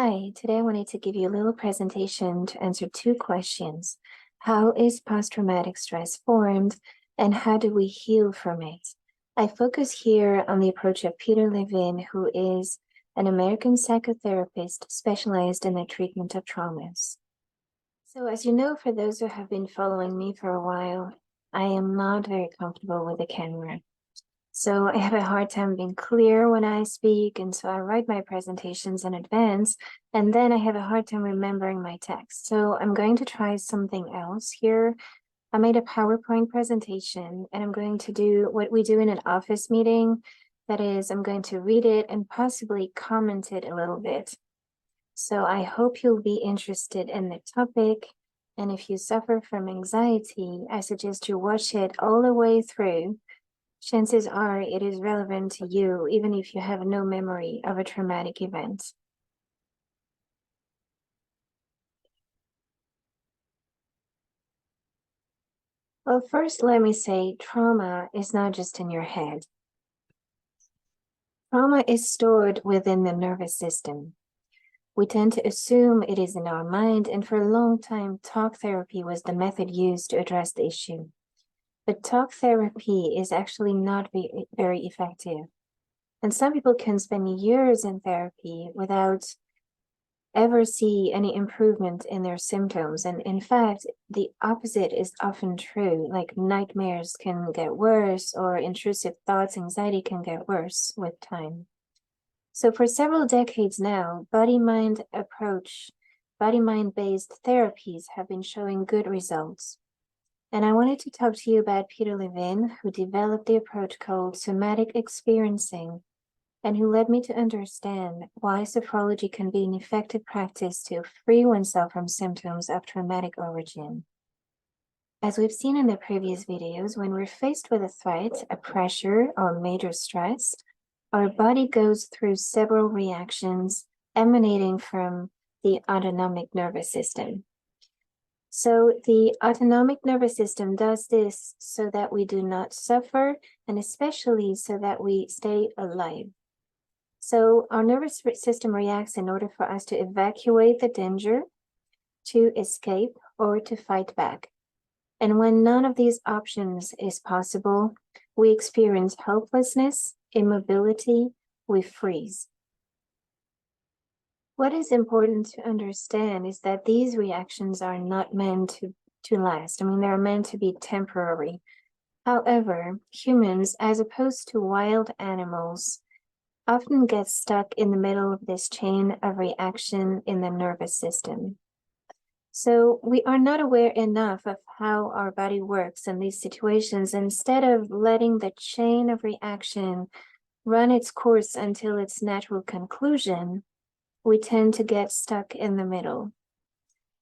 Hi, today I wanted to give you a little presentation to answer two questions. How is post-traumatic stress formed, and how do we heal from it? I focus here on the approach of Peter Leving, who is an American psychotherapist specialized in the treatment of traumas. So as you know, for those who have been following me for a while, I am not very comfortable with the camera. So I have a hard time being clear when I speak, and so I write my presentations in advance, and then I have a hard time remembering my text. So I'm going to try something else here. I made a PowerPoint presentation, and I'm going to do what we do in an office meeting. That is, I'm going to read it and possibly comment it a little bit. So I hope you'll be interested in the topic. And if you suffer from anxiety, I suggest you watch it all the way through. Chances are it is relevant to you, even if you have no memory of a traumatic event. Well, first, let me say trauma is not just in your head. Trauma is stored within the nervous system. We tend to assume it is in our mind, and for a long time, talk therapy was the method used to address the issue. But talk therapy is actually not very effective. And some people can spend years in therapy without ever see any improvement in their symptoms. And in fact, the opposite is often true. Like nightmares can get worse, or intrusive thoughts, anxiety can get worse with time. So for several decades now, body-mind based therapies have been showing good results. And I wanted to talk to you about Peter Leving, who developed the approach called somatic experiencing, and who led me to understand why sophrology can be an effective practice to free oneself from symptoms of traumatic origin. As we've seen in the previous videos, when we're faced with a threat, a pressure, or major stress, our body goes through several reactions emanating from the autonomic nervous system. So the autonomic nervous system does this so that we do not suffer, and especially so that we stay alive. So our nervous system reacts in order for us to evacuate the danger, to escape, or to fight back. And when none of these options is possible, we experience helplessness, immobility, we freeze. What is important to understand is that these reactions are not meant to last. I mean, they're meant to be temporary. However, humans, as opposed to wild animals, often get stuck in the middle of this chain of reaction in the nervous system. So we are not aware enough of how our body works in these situations. Instead of letting the chain of reaction run its course until its natural conclusion, we tend to get stuck in the middle.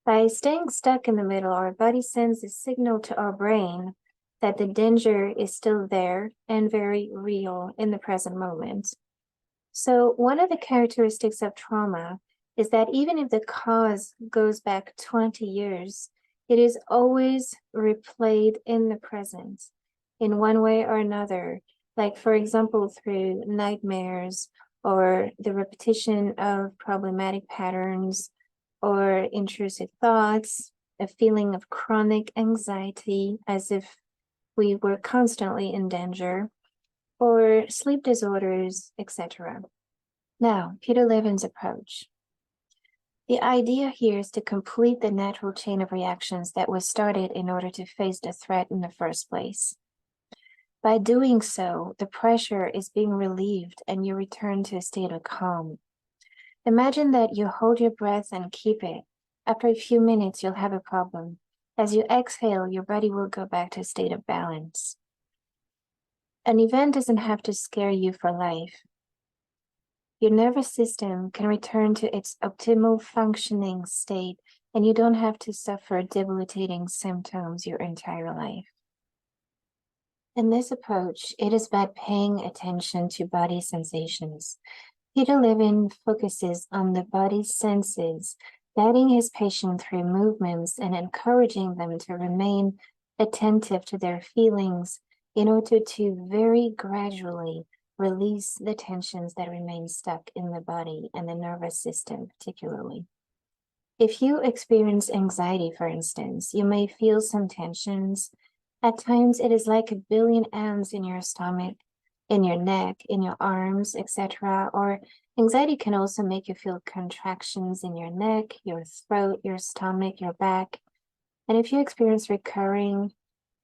By staying stuck in the middle, our body sends a signal to our brain that the danger is still there and very real in the present moment. So one of the characteristics of trauma is that even if the cause goes back 20 years, it is always replayed in the present in one way or another, like, for example, through nightmares, or the repetition of problematic patterns, or intrusive thoughts, a feeling of chronic anxiety as if we were constantly in danger, or sleep disorders, etc. Now, Peter Leving's approach. The idea here is to complete the natural chain of reactions that was started in order to face the threat in the first place. By doing so, the pressure is being relieved and you return to a state of calm. Imagine that you hold your breath and keep it. After a few minutes, you'll have a problem. As you exhale, your body will go back to a state of balance. An event doesn't have to scare you for life. Your nervous system can return to its optimal functioning state, and you don't have to suffer debilitating symptoms your entire life. In this approach, it is about paying attention to body sensations. Peter Leving focuses on the body's senses, guiding his patient through movements and encouraging them to remain attentive to their feelings in order to very gradually release the tensions that remain stuck in the body and the nervous system, particularly. If you experience anxiety, for instance, you may feel some tensions. At times, it is like a billion ants in your stomach, in your neck, in your arms, etc. Or anxiety can also make you feel contractions in your neck, your throat, your stomach, your back. And if you experience recurring,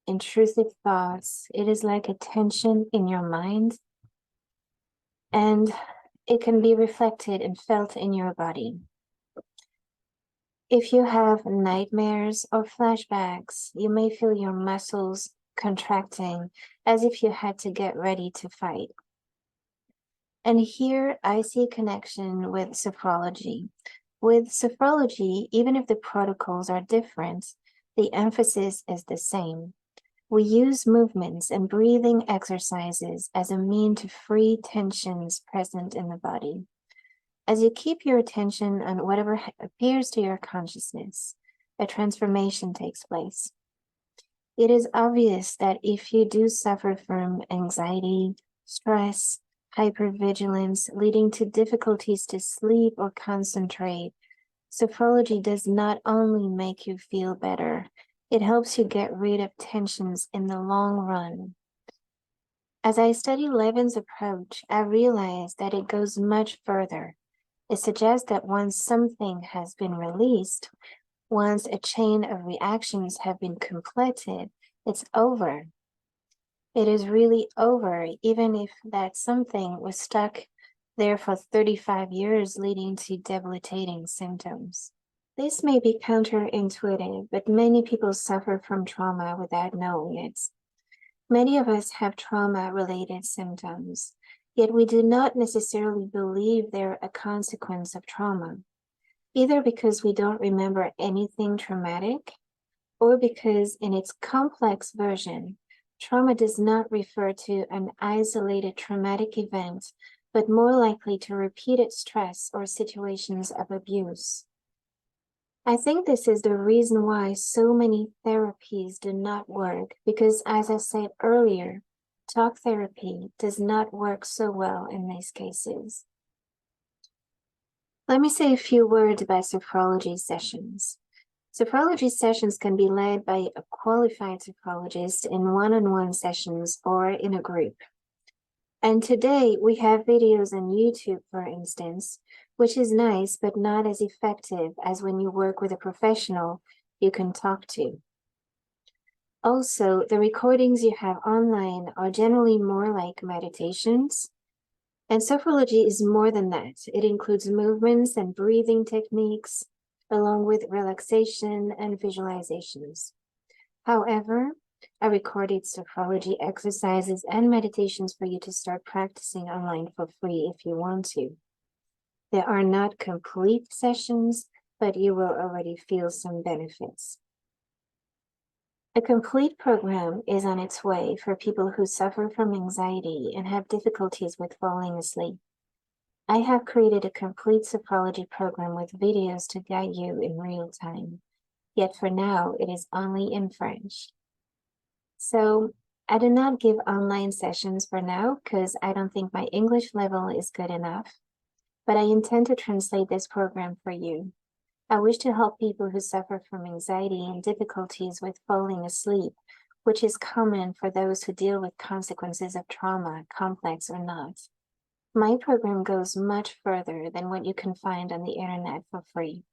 intrusive thoughts, it is like a tension in your mind, and it can be reflected and felt in your body. If you have nightmares or flashbacks, you may feel your muscles contracting as if you had to get ready to fight. And here I see a connection with sophrology. With sophrology, even if the protocols are different, the emphasis is the same. We use movements and breathing exercises as a means to free tensions present in the body. As you keep your attention on whatever appears to your consciousness, a transformation takes place. It is obvious that if you do suffer from anxiety, stress, hypervigilance, leading to difficulties to sleep or concentrate, sophrology does not only make you feel better, it helps you get rid of tensions in the long run. As I study Levin's approach, I realize that it goes much further. It suggests that once something has been released, once a chain of reactions have been completed, it's over. It is really over, even if that something was stuck there for 35 years, leading to debilitating symptoms. This may be counterintuitive, but many people suffer from trauma without knowing it. Many of us have trauma-related symptoms, yet we do not necessarily believe they're a consequence of trauma, either because we don't remember anything traumatic, or because in its complex version, trauma does not refer to an isolated traumatic event, but more likely to repeated stress or situations of abuse. I think this is the reason why so many therapies do not work, because as I said earlier, talk therapy does not work so well in these cases. Let me say a few words about sophrology sessions. Sophrology sessions can be led by a qualified sophrologist in one-on-one sessions or in a group. And today we have videos on YouTube, for instance, which is nice, but not as effective as when you work with a professional you can talk to. Also, the recordings you have online are generally more like meditations. And sophrology is more than that. It includes movements and breathing techniques, along with relaxation and visualizations. However, I recorded sophrology exercises and meditations for you to start practicing online for free if you want to. There are not complete sessions, but you will already feel some benefits. A complete program is on its way for people who suffer from anxiety and have difficulties with falling asleep. I have created a complete sophrology program with videos to guide you in real time, yet for now it is only in French. So I do not give online sessions for now because I don't think my English level is good enough, but I intend to translate this program for you. I wish to help people who suffer from anxiety and difficulties with falling asleep, which is common for those who deal with consequences of trauma, complex or not. My program goes much further than what you can find on the internet for free.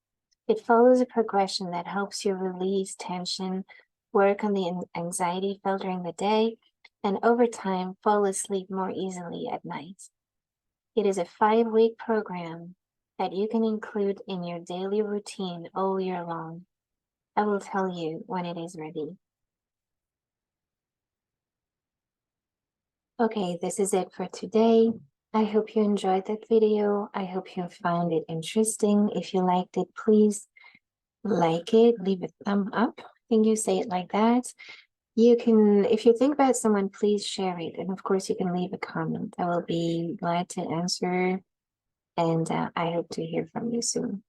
It follows a progression that helps you release tension, work on the anxiety felt during the day, and over time, fall asleep more easily at night. It is a 5-week program that you can include in your daily routine all year long. I will tell you when it is ready. Okay, this is it for today. I hope you enjoyed that video. I hope you found it interesting. If you liked it, please like it, leave a thumb up. I think you say it like that. You can, if you think about someone, please share it. And of course, you can leave a comment. I will be glad to answer. And I hope to hear from you soon.